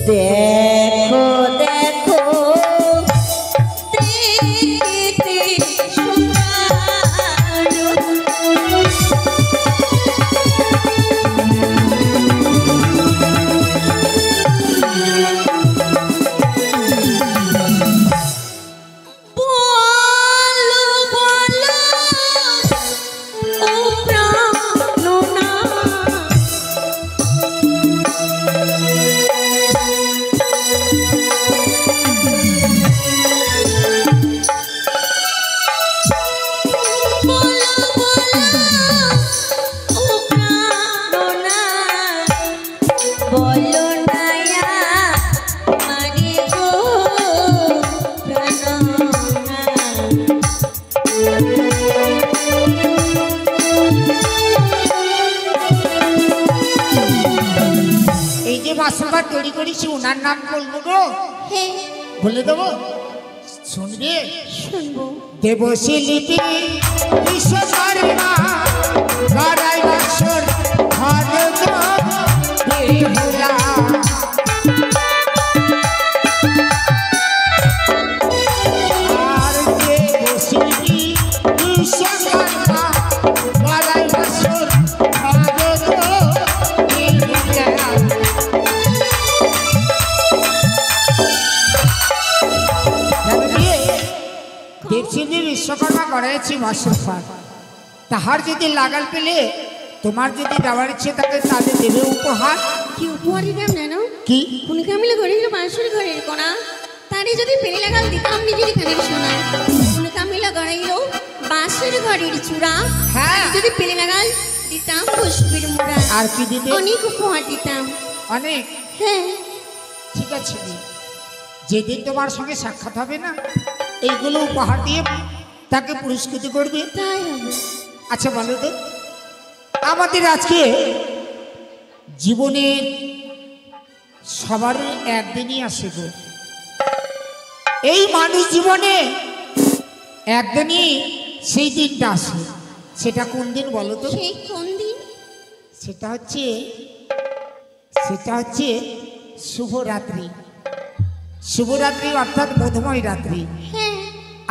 দেখো দেখো তৈরি করেছি ওনার নাম বলবো গো। বলে দেবো, শুনবে? শুনবো। দেবশিল্পী বিশ্বকর্মা গড়াই বছর ভারত বেহুলা আর দেবশিল্পী বিশ্বকর্মা গড়াই বছর ভারত বেহুলা। দেবশিল্পী বিশ্বকর্মা করেছি বছর তাহার যদি লাগাল পেলে তোমার যদি দেওয়ার ইচ্ছে থাকে তাহলে দেবে উপহার। কি উপহার দিতাম জানো? কি? কোন কামিলে ঘরের বাঁশুরি ঘরের কোনা তারে যদি পেলে লাগাল দিতাম নিজের কানের শোনা। কোন কামিলা ঘরের বাঁশুরি ঘরের চূড়া, হ্যাঁ যদি পেলে লাগাল দিতাম পুষ্পের মুড়া। আর কি দিতে? অনেক উপহার দিতাম। অনেক? হ্যাঁ ঠিক আছে, যেদিন তোমার সঙ্গে সাক্ষাৎ হবে না এইগুলো উপহার দিয়ে তাকে পুরস্কৃত করবে। তাই হবে। আচ্ছা বলো তো, আমাদের আজকে জীবনের সবার একদিনই আসে গো। এই মানুষ জীবনে একদিনই সেই দিনটা আসে। সেটা কোন দিন বলো তো? সেই কোন দিন? সেটা হচ্ছে শুভরাত্রি। শুভরাত্রি অর্থাৎ মধুময় রাত্রি। হ্যাঁ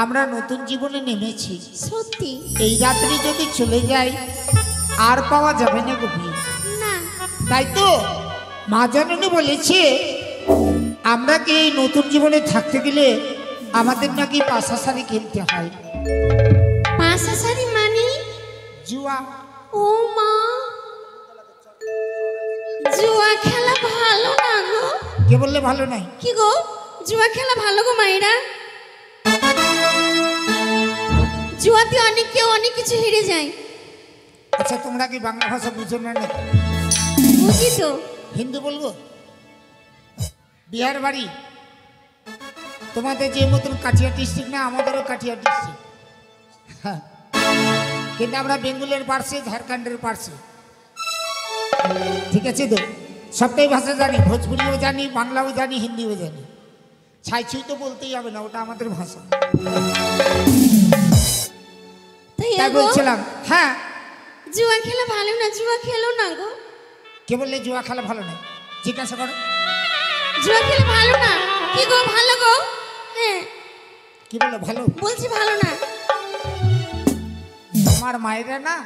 আমরা নতুন জীবনে নেমেছি। সত্যি? এই রাত্রি যদি চলে যায় আর পাওয়া যাবে না গভীর। না। তাই তো মা জননী বলেছে আমরা কি এই নতুন জীবনে থাকতে গেলে আমাদের নাকি পাশাশারি খেলতে হয়। পাশাশারি মানে? জুয়া। ও মা, জুয়া খেলা ভালো না গো। কে বললে ভালো নাই? কি গো, জুয়া খেলা ভালো গো মায়েরা? জুয়াতে কেউ অনেক কিছু হেরে যায়। আচ্ছা তোমরা কি বাংলা ভাষা বুঝো না? বুঝি তো। হিন্দু বলবো? বিহার বাড়ি তোমাদের যে মতন কাঠিয়া ডিস্ট্রিক্ট না, আমাদেরও কাঠিয়া ডিস্ট্রিক্ট, কিন্তু আমরা বেঙ্গলের পার্শ্বে, ঝাড়খণ্ডের পার্শ্বে। ঠিক আছে তো, সবটাই ভাষা জানি, ভোজপুরিও জানি, বাংলাও জানি, হিন্দিও জানি। ছাইছুই তো বলতেই হবে না, ওটা আমাদের ভাষা। তাই বলছিলাম। হ্যাঁ, জুয়া খেলা ভালো না, জুয়া খেলো না গো। কে বললে জুয়া খেলা ভালো না? জিজ্ঞাসা করো। জুয়া খেলা ভালো না। কি গো ভালো গো? হ্যাঁ। কি বলো ভালো? বলছি ভালো না। আমার মায়েরা না,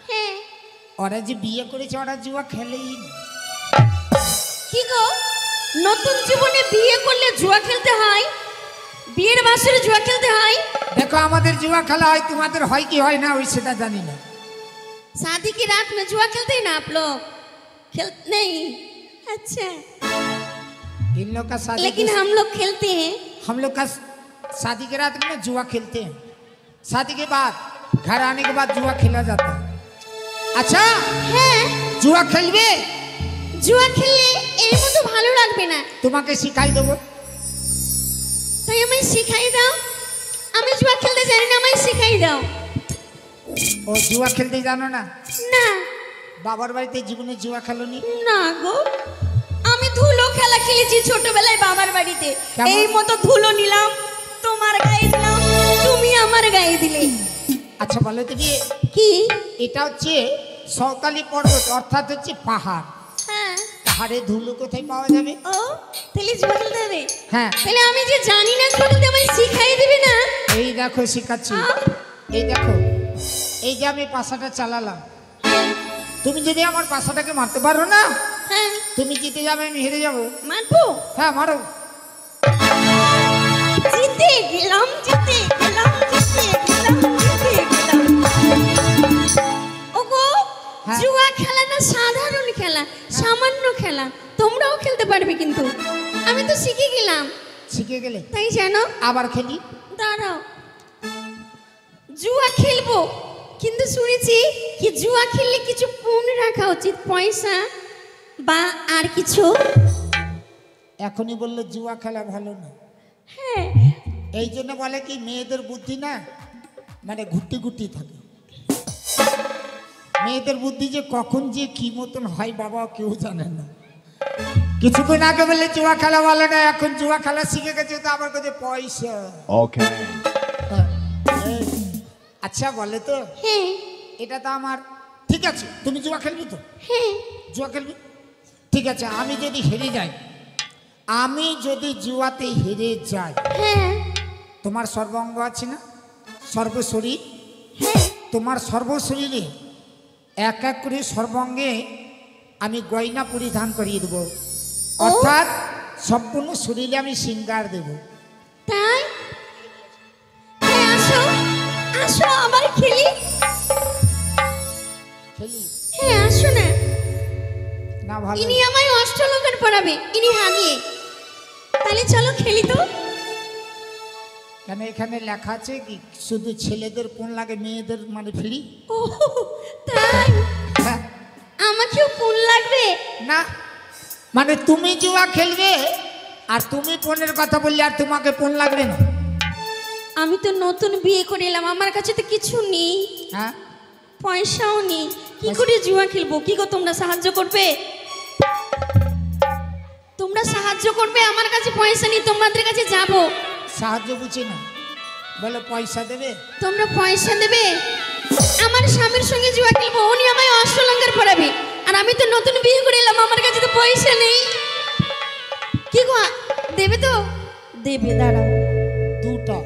হ্যাঁ, ওরা যে বিয়ে করেছে ওরা জুয়া খেলেই। কি গো, নতুন জীবনে বিয়ে করলে জুয়া খেলতে হয়? বিয়ের বাসরে জুয়া খেলতে হয়? দেখো আমাদের জুয়া খেলা হয়, তোমাদের হয় কি হয় না ওই সেটা জানি না। शादी की रात में जुआ खेलते हैं ना आप लोग? खेलते नहीं? अच्छा, इन लोग का शादी, लेकिन हम लोग खेलते हैं। हम लोग का शादी के रात में जुआ खेलते हैं। शादी के बाद घर आने के बाद जुआ खेला जाता है। अच्छा है जुआ खेलबे? जुआ खेलले এর মতো ভালো লাগবে না। তোমাকে শিখাই দেবো। তাই আমায় শিখাই দাও। আমি জুয়া খেলতে জানি না, আমায় শিখাই দাও। ও জুয়া খেলতে জানো না? না। বাবার বাড়িতে জীবনে জুয়া খেলোনি? না গো, আমি ধুলো খেলা খেলেছি ছোটবেলায় বাবার বাড়িতে। কেমন? এই মতো ধুলো নিলাম, তোমার গায়ে দিলাম, তুমি আমার গায়ে দিলে। আচ্ছা বলো তো কি? এটা হচ্ছে সৌতালি পর্বত, অর্থাৎ হচ্ছে পাহাড়। হ্যাঁ। পাহাড়ে ধুলো কোথায় পাওয়া যাবে? ও তাহলে জুয়া খেলতে হবে। হ্যাঁ। তাহলে আমি যে জানি না জুয়া খেলতে, আমায় শিখাই দিবি না? এই দেখো শিখাচ্ছি। এই দেখো, এই যে আমি পাশাটা চালালাম, তুমি যদি আমার পাশাটাকে মারতে পারো না, হ্যাঁ তুমি জিতে যাবে, আমি হেরে যাবো। মারবো? হ্যাঁ মারো। জিতে গেলাম, জিতে গেলাম, জিতে গেলাম, জিতে গেলাম। ওগো, হ্যাঁ। জুয়া খেলা না সাধারণ খেলা, সামান্য খেলা, তোমরাও খেলতে পারবে কিন্তু। আমি তো শিখে গেলাম। শিখে গেলে তাই জানো? আবার খেলি। দাঁড়াও, জুয়া খেলবো, কিন্তু শুনেছি কি জুয়া খেললে কিছু পুন রাখা উচিত, পয়সা বা আর কিছু। এখনই বললে জুয়া খেলা ভালো না। হ্যাঁ, এই জন্য বলে কি মেয়েদের বুদ্ধি না মানে ঘুরতে ঘুরতে থাকে। মেয়েদের বুদ্ধি যে কখন যে কি মতন হয় বাবা কেউ জানে না। কিছুক্ষণ আগে বললে জুয়া খেলা ভালো না, এখন জুয়া খেলা শিখে গেছে তো আবার কাছে পয়সা। ওকে। আচ্ছা বলে তো, হ্যাঁ, এটা তো আমার ঠিক আছে। তুমি জুয়া খেলবি তো? হ্যাঁ, জুয়া খেলবি, ঠিক আছে। আমি যদি হেরে যাই, আমি যদি জুয়াতে হেরে যাই, হ্যাঁ, তোমার সর্বাঙ্গ আছে না, সর্বশরীর, হ্যাঁ, তোমার সর্বশরীরে এক এক করে সর্বাঙ্গে আমি গয়না পরিধান করিয়ে দেবো, অর্থাৎ সম্পূর্ণ শরীরে আমি শৃঙ্গার দেব। তাই? হ্যাঁ, আসো আসো, আবার খেলি। খেলি হ্যাঁ, আসো না। না ভালো ইনি আমায় অষ্টলঙ্কার পড়াবে, ইনি হাগিয়ে। তাহলে চলো খেলি তো। কেন এখানে লেখা আছে কি শুধু ছেলেদের কোন লাগে, মেয়েদের মানে ফ্রি? ও তাই? হ্যাঁ। আমাকেও পুন লাগবে? না, মানে তুমি জুয়া খেলবে আর তুমি পনের কথা বললে আর তোমাকে পণ লাগবে না। আমি তো নতুন বিয়ে করে এলাম, আমার কাছে তো কিছু নেই, হ্যাঁ, পয়সাও নেই, কি করে জুয়া খেলবো? কি গো, তোমরা সাহায্য করবে? তোমরা সাহায্য করবে? আমার কাছে পয়সা নেই, তোমাদের কাছে যাব। সাহায্য বুঝি না, বলে পয়সা দেবে। তোমরা পয়সা দেবে? আমার স্বামীর সঙ্গে জুয়া খেলবো, উনি আমায় অষ্টলঙ্কার পড়াবে, আর আমি তো নতুন বিয়ে করে এলাম, আমার কাছে তো পয়সা নেই। কি গো, দেবে তো? দেবে, দাঁড়াও। দুটা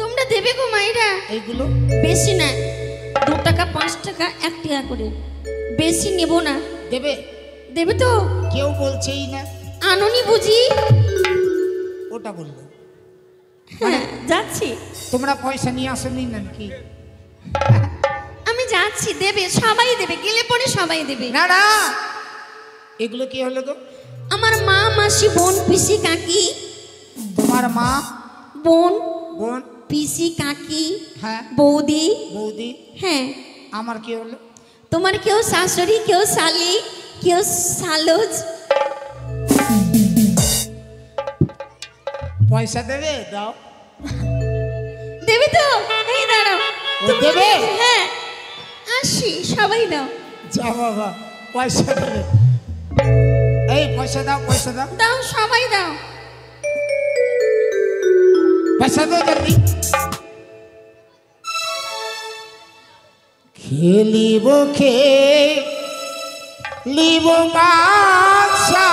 তোমরা দেবে গো মাইরা? এইগুলো বেশি না, 2 টাকা 5 টাকা 1 টাকা করে, বেশি নেব না। দেবে? দেবে তো? কেউ বলছেই না। আননি বুঝি? ওটা বললো। হ্যাঁ, যাচ্ছি। তোমরা পয়সা নিয়ে আসনি নাকি? আমি যাচ্ছি, দেবে, সবাই দেবে, গেলে পরে সবাই দেবে। না না, এগুলো কি হলো গো? আমার মা, মাসি, বোন, পিসি, কাকি। তোমার মা, বোন, বোন, পিসি, কাকি, হ্যাঁ, বৌদি। বৌদি। হ্যাঁ, আমার কি হলো? তোমার কেউ শাশুড়ি, কেউ শালি, কেউ শালুজ। পয়সা দেবে? দাও। দেবে তো? এই দাঁড়াও, ও তুমি দেবে? হ্যাঁ, আসি, সবাই দাও। যা বাবা, পয়সা দেবে। এই পয়সা দাও, পয়সা দাও, দাও, সবাই দাও। পয়সা দাও জলদি। খেলিব খেলিব বাদশা,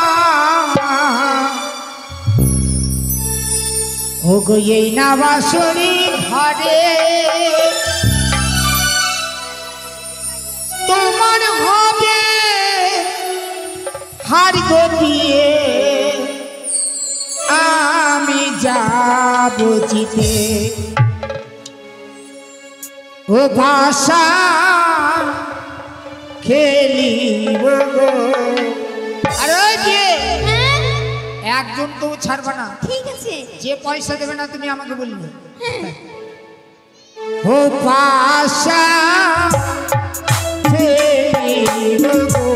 ও গো এই না বাঁশরি ঘরে, তোমার হবে হার গো দিয়ে, আমি যাব জিতে। ও ভাষা খেলিব গো। আরে ওই যে হ্যাঁ, একজনকেও ছাড়বা না, ঠিক আছে। যে পয়সা দেবে না তুমি আমাকে বলবে। হ্যাঁ, ও ভাষা খেলিব গো।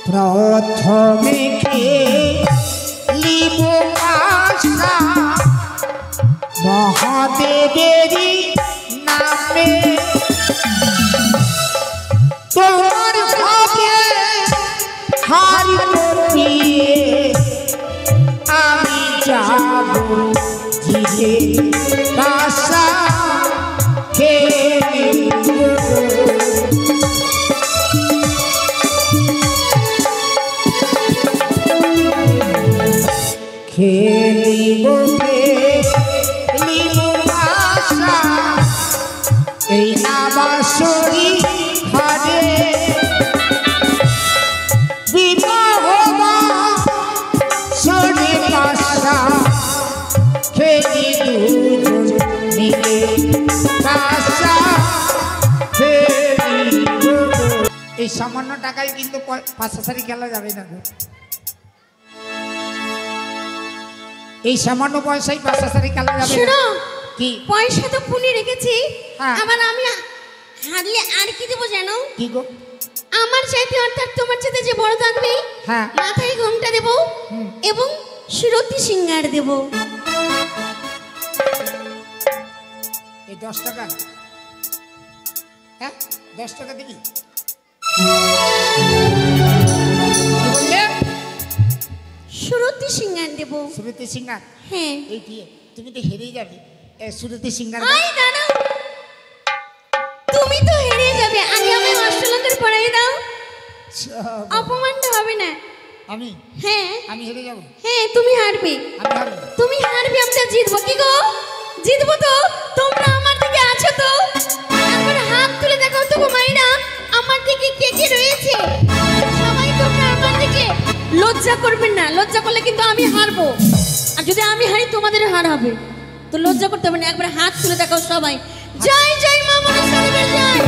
প্রথমে খেলিব আশা মহাদেবেরই নামে, তোমার ভাবে হারি দিয়ে আমি যাব নিয়ে বাসা খেলিব খেলিব খেলিব বাসা এই না বাসরি ঘরে বিবাহ বাসরি বাসা খেলি দুজন মিলে বাসা খেলিব এই সামান্য টাকায় কিন্তু পাঁচাশারি খেলা যাবে না গো এই সামান্য পয়সায় পাঁচাশারি খেলা যাবে শোনো কি পয়সা তো পুনি রেখেছি হ্যাঁ। আবার আমি হারলে আর কি দেবো জানো কি গো আমার চাইতে অর্থাৎ তোমার চাইতে যে বড় থাকবে হ্যাঁ। মাথায় ঘোমটা দেবো এবং সুরতি সিঙ্গার দেবো এই 10 টাকা হ্যাঁ 10 টাকা দিবি সুরতি সিঙ্গার দেবো সুরতি সিঙ্গার হ্যাঁ এই দিয়ে তুমি তো হেরেই যাবে সুরতি সিঙ্গার আই দাঁড়াও তুমি তো হেরে যাবে আগে আমি অষ্টলঙ্কার পড়াই দাও অপমানটা হবে না আমি হ্যাঁ আমি হেরে যাব হ্যাঁ তুমি হারবে আমি হারবো তুমি হারবে আমরা জিতবো কি গো জিতবো তো তোমরা আমার দিকে আছো তো একবার হাত তুলে দেখাও তো গো মাইনা আমার দিকে কে কে রয়েছে সবাই তোমরা আমার দিকে লজ্জা করবেন না লজ্জা করলে কিন্তু আমি হারবো আর যদি আমি হারি তোমাদের হার হবে তো লজ্জা করতে হবে না একবার হাত তুলে দেখাও সবাই জয় জয় মা মনসাদেবীর জয়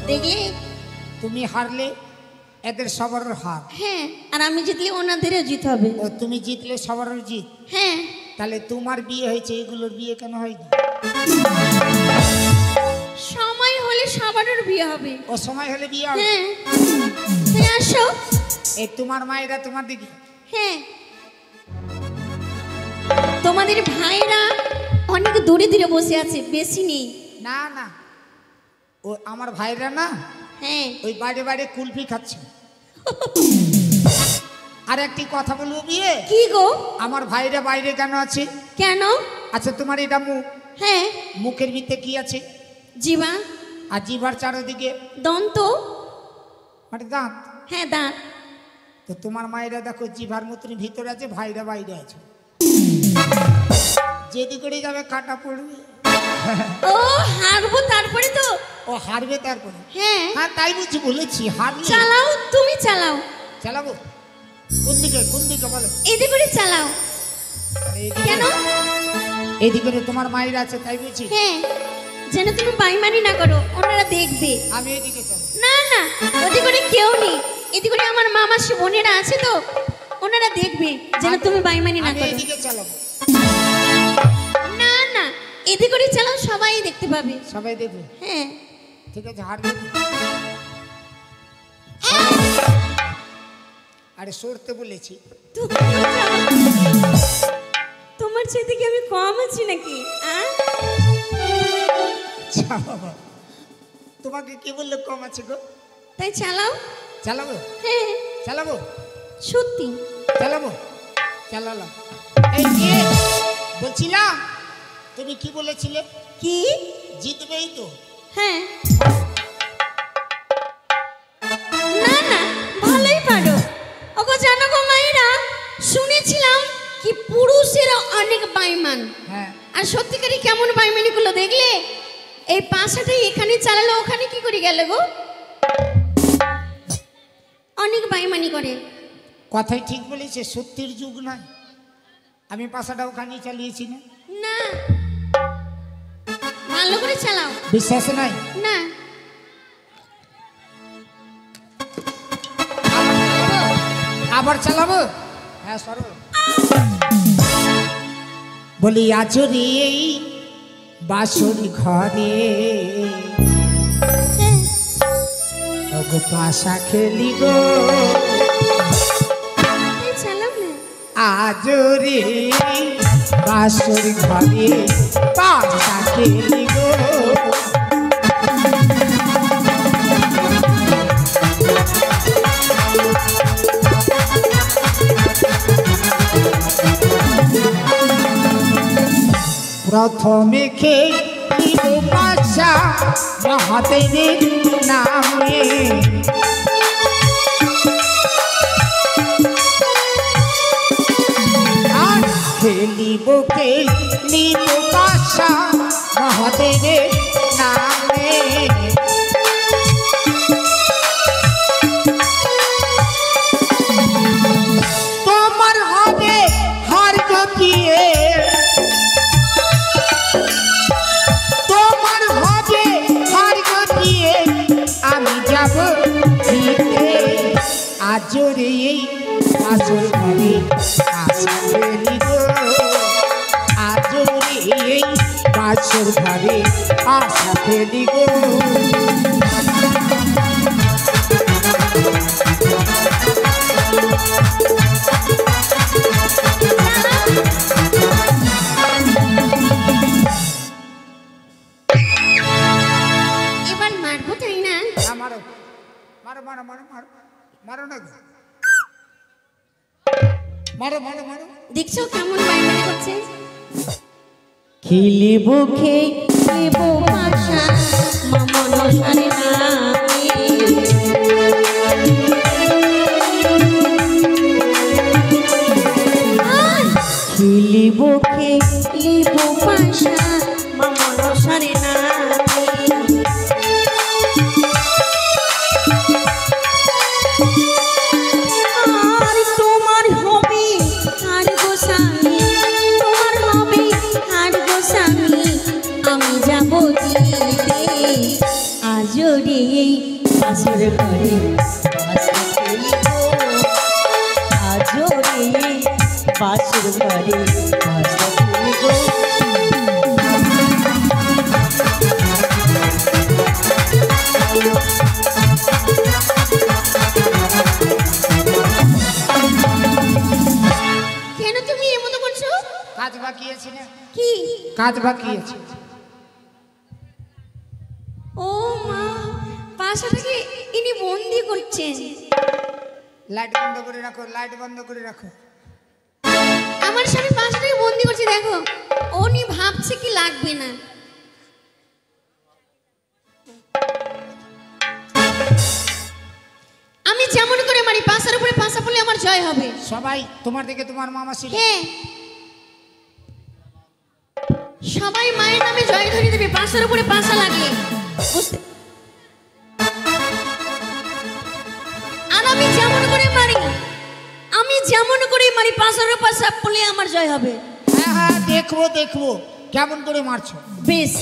দেখলে তুমি হারলে এদের সবার হার হ্যাঁ আর আমি জিতলে ওনাদেরও জিত হবে ও তুমি জিতলে সবার জিত হ্যাঁ তাহলে তোমার বিয়ে হয়েছে এগুলোর বিয়ে কেন হয়নি সময় হলে সবারও বিয়ে হবে ও সময় হলে বিয়ে হবে হ্যাঁ তুমি আসো এই তোমার মায়েরা তোমার দিকে হ্যাঁ তোমাদের ভাইরা অনেক দূরে দূরে বসে আছে বেশি নেই না না ও আমার ভাইরা না হ্যাঁ ওই বাইরে বাইরে কুলফি খাচ্ছে আর একটি কথা বলবো বিয়ে কি গো আমার ভাইরা বাইরে কেন আছে কেন আচ্ছা তোমার এটা মুখ হ্যাঁ মুখের ভিতরে কি আছে জিবা আর জিভার চারিদিকে দন্ত মানে দাঁত হ্যাঁ দাঁত তো তোমার মায়েরা দেখো জিভার মতন ভিতরে আছে ভাইরা বাইরে আছে যেদি করে যাবে কাটা পড়বে ও হারবো তারপরে তো ও হারবে তারপরে হ্যাঁ হ্যাঁ তাই বুঝছি বলেছি হারবে চালাও তুমি চালাও চালাবো কোন দিকে বলো এদিকে করে চালাও কেন এদিকে তোমার মায়েরা আছে তাই বুঝছি হ্যাঁ যেন তুমি বাইমানি না করো ওনারা দেখবে আমি এদিকে চলো না না ওদিকে করে কেউ নেই এদিকে করে আমার মামা বোনেরা আছে তো ওনারা দেখবে যেন তুমি বাইমানি না আমি করো এদিকে চালাবো না না এদিকে করে চালাও সবাই দেখতে পাবে সবাই দেখবে হ্যাঁ ঠিক আছে হারবে আরে সরতে বলেছি তোমার চাইতে কি আমি কম আছি নাকি তোমাকে কি বললে কম আছে গো তাই চালাও চালাবো হ্যাঁ চালাবো সত্যি চালাবো চালালাম এই যে বলছিলাম তুমি কি বলেছিলে কি জিতবেই তো হ্যাঁ না না ভালোই পারো ওগো জানো গো মাইরা শুনেছিলাম কি পুরুষেরা অনেক বাইমান হ্যাঁ আর সত্যিকারই কেমন বাইমানি গুলো দেখলে এই পাশাটাই এখানে চালালো ওখানে কি করে গেল গো অনেক বাইমানি করে কথাই ঠিক বলেছে সত্যির যুগ নয় আমি পাশাটা ওখানে চালিয়েছি না না ভালো করে চালাও বিশ্বাস নাই না আবার চালাবো হ্যাঁ সরো বলি আচরি এই বাসরি ঘরে ওগো পাশা খেলি গো চালাও না আজরে বাসরি ঘরে পাশা খেলি গো প্রথমে খেলিব পাশা মহাদেবের নামে। আর খেলিব পাশা মহাদেবের নামে। তোমার হবে হার গিয়ে, তোমার হবে হার গিয়ে আমি যাব জিতে। আজরে এই আসর ঘরে আশা ফেলি গো, আজরে এই আসর ঘরে আশা ফেলি গো। এবার মারবো তাই না? মারো মারো মারো মারো মারো মারো না গো, মারো মারো মারো। দেখছো কেমন বাইরে করছে? খেলিব খেলিব পাশা মামন সারে নামে। খেলিব খেলিব পাশা মামন সারে নামে। আর তোমার হবে আর গোসামি, তোমার হবে আর গোসামি আমি যাব জিতে। আজও রে এই আসর ঘরে আশা ফেলিব, আজও রে এই বাসর ঘরে আশা ফেলিব। কেন তুমি এমন করছো? কাজ বাকি আছে না? কি? কাজ বাকি আছে। ও মা, পাশাটাকে ইনি বন্দি করছেন। লাইট বন্ধ করে রাখো, লাইট বন্ধ করে রাখো। আমার স্বামী পাশাটাকে বন্দি করছে, দেখো উনি ভাবছে কি লাগবে না। আমি যেমন করে মারি পাশার উপরে পাশা পড়লে আমার জয় হবে। সবাই তোমার দিকে, তোমার মামা ছিল। হ্যাঁ, সবাই মায়ের নামে জয় ধরে দেবে পাশার উপরে পাশা লাগলে, বুঝতে? আর আমি যেমন করে মারি, আমি যেমন করে মারি পাশার উপর পাশা পড়লে আমার জয় হবে। হ্যাঁ হ্যাঁ, দেখবো দেখবো কেমন করে মারছো। বেশ,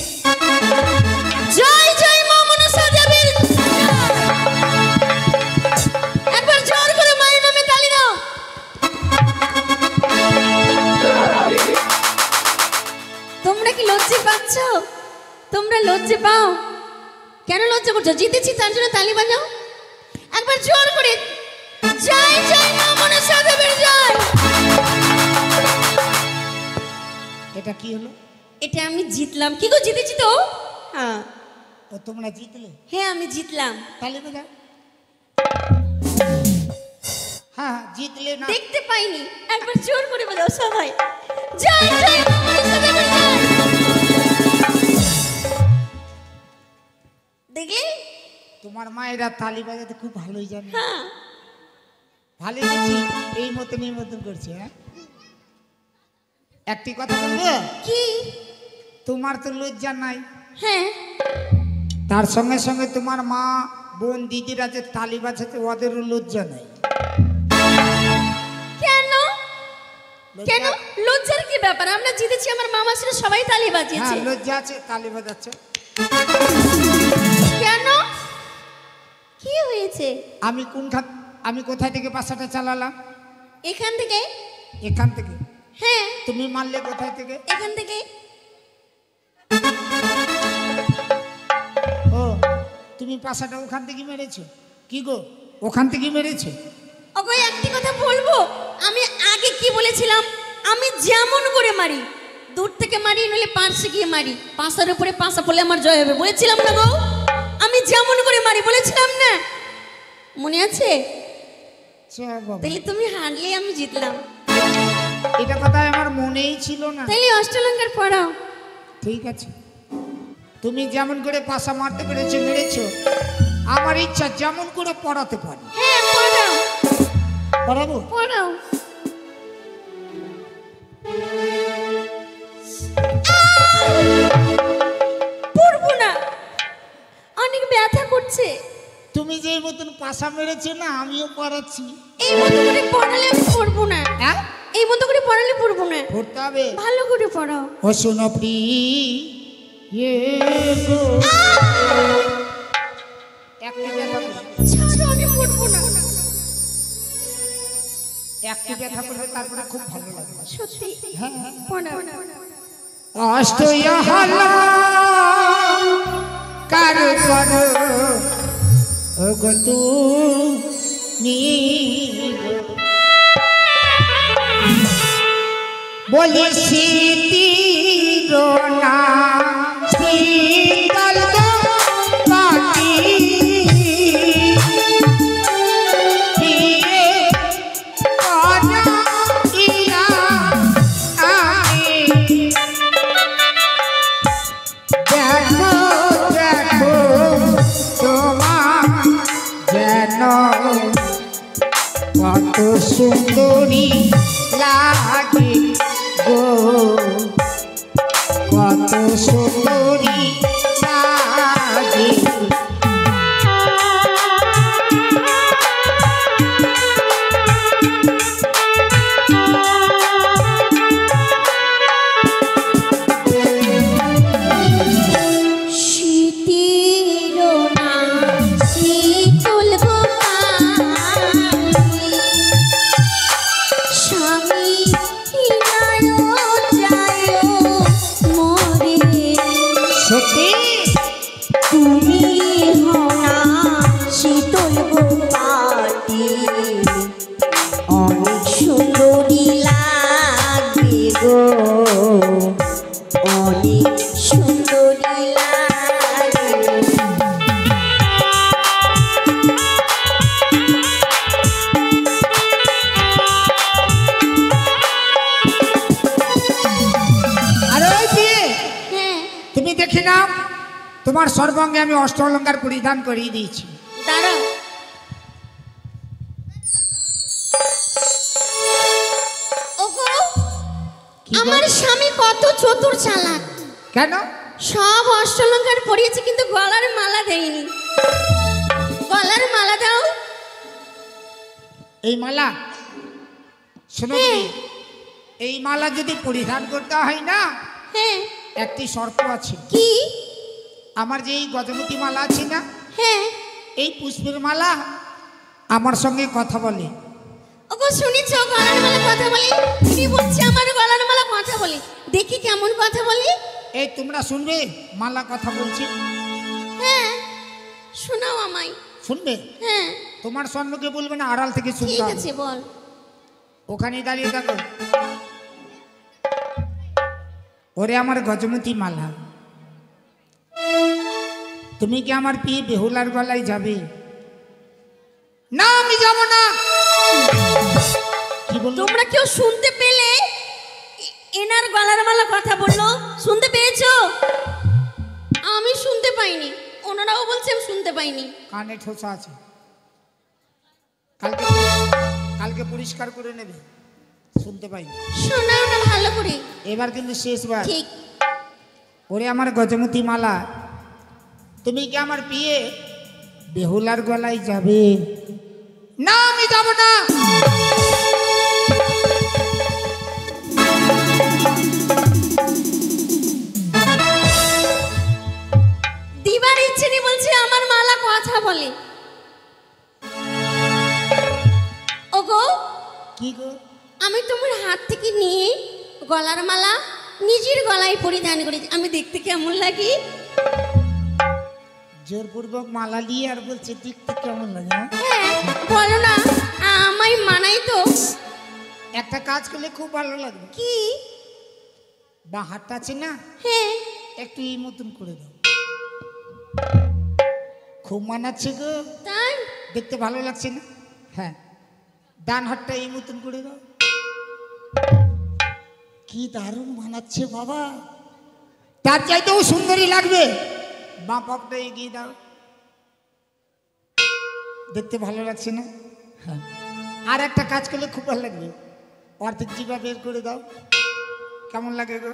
জয় জয় মা মনসা দেবীর। একবার জোর করে মায়ের নামে তালি দাও। তোমরা কি লজ্জা পাচ্ছ? তোমরা লজ্জা পাও কেন? লজ্জা করছো? জিতেছি তার জন্য তালি বাজাও। একবার জোর করে জয় জয় মা মনসা দেবীর জয়। এটা কি হলো? এটা আমি জিতলাম। কি গো, জিতেছি তো? হ্যাঁ ও তোমরা জিতলে? হ্যাঁ, আমি জিতলাম। তালি বাজাও। হ্যাঁ জিতলে না? দেখতে পাইনি, একবার জোর করে বাজাও সবাই। জয় জয় মা মনসা দেবীর জয়। দেখলে তোমার মায়েরা তালি বাজাতে খুব ভালোই জানে। হ্যাঁ, ভালোই দেখছি, এই মতন করছে। হ্যাঁ, একটি কথা বলবো, কি? তোমার তো লজ্জা নাই, হ্যাঁ, তার সঙ্গে সঙ্গে তোমার মা বোন দিদিরা যে তালি বাজাতে ওদেরও লজ্জা নাই। কেন? লজ্জা- কেন লজ্জার কি ব্যাপার? আমরা জিতেছি, আমার মামা ছিল সবাই তালি বাজিয়েছে। হ্যাঁ লজ্জা আছে, তালি বাজাচ্ছে। কেন? কি হয়েছে? আমি কোথায় থেকে পাশাটা চালালাম? এখান থেকে। এখান থেকে। হ্যাঁ, তুমি মারলে কোথায় থেকে? এখান থেকে। ও, তুমি পাশাটা ওখান থেকে মেরেছো? কি গো, ওখান থেকে মেরেছো? ওগো, একটি কথা বলবো, আমি আগে কি বলেছিলাম? আমি যেমন করে মারি, দূর থেকে মারি নইলে পার্শ্বে গিয়ে মারি, পাশার উপরে পাশা পড়লে আমার জয় হবে, বলেছিলাম না গো? আমি যেমন করে মারি বলেছিলাম না? মনে আছে? বাবা, তাহলে তুমি হারলে আমি জিতলাম। এটা কথা আমার মনেই ছিল না। তাইলে অষ্টলঙ্কার পড়াও। ঠিক আছে, তুমি যেমন করে পাশা মারতে পেরেছো মেরেছো, আমার ইচ্ছা যেমন করে পড়াতে পারি। হ্যাঁ পড়াও পড়াবো? পড়াও। পড়বো না, অনেক ব্যথা করছে। তুমি যে মতন পাশা মেরেছো না, আমিও পড়াচ্ছি। এই মতো করে পড়ালে আমি পড়বো না। হ্যাঁ, এই মতো করে পড়ালে পড়বো না, পড়তে হবে। ভালো করে পড়াও। ও শোনো প্রিয় গো, একটু ব্যথা করবে, ছাড়ো, আমি পড়বো না। একটু ব্যথা করবে, তারপরে খুব ভালো লাগবে। সত্যি হ্যাঁ, পড়াও। অষ্টয়াহলা কার কর ওগো তুমি বলি শীতির না শীতল গো কাটি দিয়ে করিয়া আমি দেখো দেখো তোমার যেন কত সুন্দরী লাগে গো, কত সুন্দরী লাগে। শীতের না শীতল গো পানি, স্বামী নয়ন যায় মোরে। সত্যি তুমি হও না শীতল গো পানি, অনেক সুন্দরী লাগে গো, অনেক সুন্দরী লাগে। আরে ওই বিয়ে, হ্যাঁ তুমি দেখি নাও, তোমার সর্বাঙ্গে আমি অষ্ট অলঙ্কার পরিধান করিয়ে দিয়েছি। দাঁড়াও। ওগো, কি গো? আমার স্বামী কত চতুর চালাক। কেন? সব অষ্টলঙ্কার পরিয়েছে কিন্তু গলার মালা দেয়নি। গলার মালা দাও। এই মালা, শোনো হ্যাঁ। তুমি, এই মালা যদি পরিধান করতে হয় না, হ্যাঁ একটি শর্ত আছে। কি? আমার যে এই গজমতি মালা আছে না, হ্যাঁ। এই পুষ্পের মালা আমার সঙ্গে কথা বলে। ওগো শুনেছ গলার মালা কথা বলে? কি বলছে আমার গলার মালা কথা বলে? দেখি কেমন কথা বলে। এই তোমরা শুনবে মালা কথা বলছি? হ্যাঁ শোনাও আমায়। শুনবে? হ্যাঁ তোমার সম্মুখে বলবে না, আড়াল থেকে শুনতে ঠিক হবে। আছে বল। ওখানে দাঁড়িয়ে থাকো। ওরে আমার গজমতি মালা, তুমি কি আমার পিয়ে বেহুলার গলায় যাবে? না, আমি যাব না। কি বললো? তোমরা কেউ শুনতে পেলে? এনার গলার মালা কথা বললো, শুনতে পেয়েছো? আমি শুনতে পাইনি, ওনারাও বলছে আমি শুনতে পাইনি। কানে ঠোসা আছে, কালকে কালকে পরিষ্কার করে নেবে। শুনতে পাইনি। শোনাও না ভালো করে। এবার কিন্তু শেষবার। ঠিক। ওরে আমার গজমতি মালা, তুমি কি আমার পিয়ে বেহুলার গলায় যাবে? না, আমি যাব না। দিবার ইচ্ছে নেই বলছে আমার মালা কথা বলে। ওগো, কি গো? আমি তোমার হাত থেকে নিয়ে গলার মালা নিজের গলায় পরিধান করেছি। আমি দেখতে কেমন লাগে? জোরপূর্বক মালা নিয়ে আর বলছে দেখতে কেমন লাগে? হ্যাঁ? হ্যাঁ বলো না, আমায় মানাই তো। একটা কাজ করলে খুব ভালো লাগবে। কি? বা হাতটা আছে না, হ্যাঁ একটু এই মতন করে দাও। খুব মানাচ্ছে গো, তাই? দেখতে ভালো লাগছে না? হ্যাঁ, ডান হাতটা এই মতন করে দাও। কি দারুণ মানাচ্ছে বাবা, তার চাইতেও সুন্দরী লাগবে। বাঁ পাপটা এগিয়ে দাও, দেখতে ভালো লাগছে না? হ্যাঁ, আর একটা কাজ করলে খুব ভালো লাগবে, অর্ধেক জিভা বের করে দাও। কেমন লাগে গো?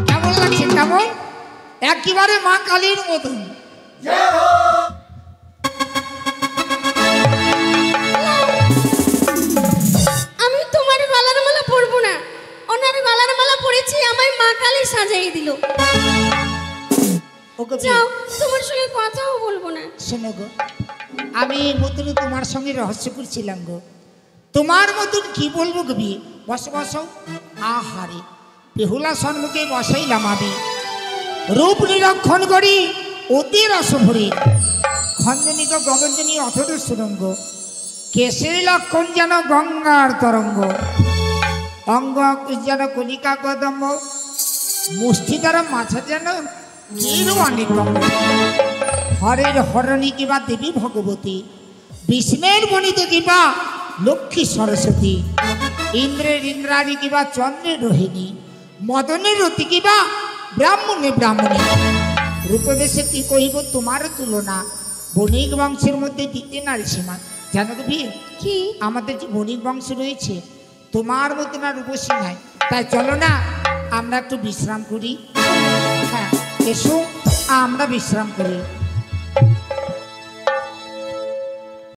কেমন লাগছে? কেমন? একেবারে মা কালীর মতন। আমি তোমার গলার মালা পরবো না, ওনার গলার মালা পরেছি, আমায় মা কালী সাজিয়ে দিল। ওকে যাও, তোমার সঙ্গে কথাও বলবো না। শোনো গো, আমি এই মতন তোমার সঙ্গে রহস্য করছিলাম গো। তোমার মতন কি বলবো গো বিয়ে? বসো বসো। আহারে, বেহুলা সন্মুখে বসাইলাম আমি, রূপ নিরক্ষণ করি অতি রসভরি, খঞ্জনিক গগঞ্জনী অথর সুরঙ্গ, কেশের লক্ষণ যেন গঙ্গার তরঙ্গ, অঙ্গ যেন কলিকা কদম্ব, মুষ্টি দ্বারা মাছা যেন নির্বাণিকম্ব, হরের হরণী কিবা দেবী ভগবতী, বিষ্ণের বনিত কিবা লক্ষ্মী সরস্বতী, ইন্দ্রের ইন্দ্রাণী কিবা চন্দ্রের রোহিণী, মদনের রতি কিবা ব্রাহ্মণে ব্রাহ্মণী, রূপবেশে কি কহিব তোমার তুলনা, বণিক বংশের মধ্যে দ্বিতীয় নারী সীমা। জানো তো বিয়ে, কি? আমাদের যে বণিক বংশ রয়েছে তোমার মধ্যে না রূপসী নাই। তাই চলো না আমরা একটু বিশ্রাম করি। হ্যাঁ এসো, আমরা বিশ্রাম করি।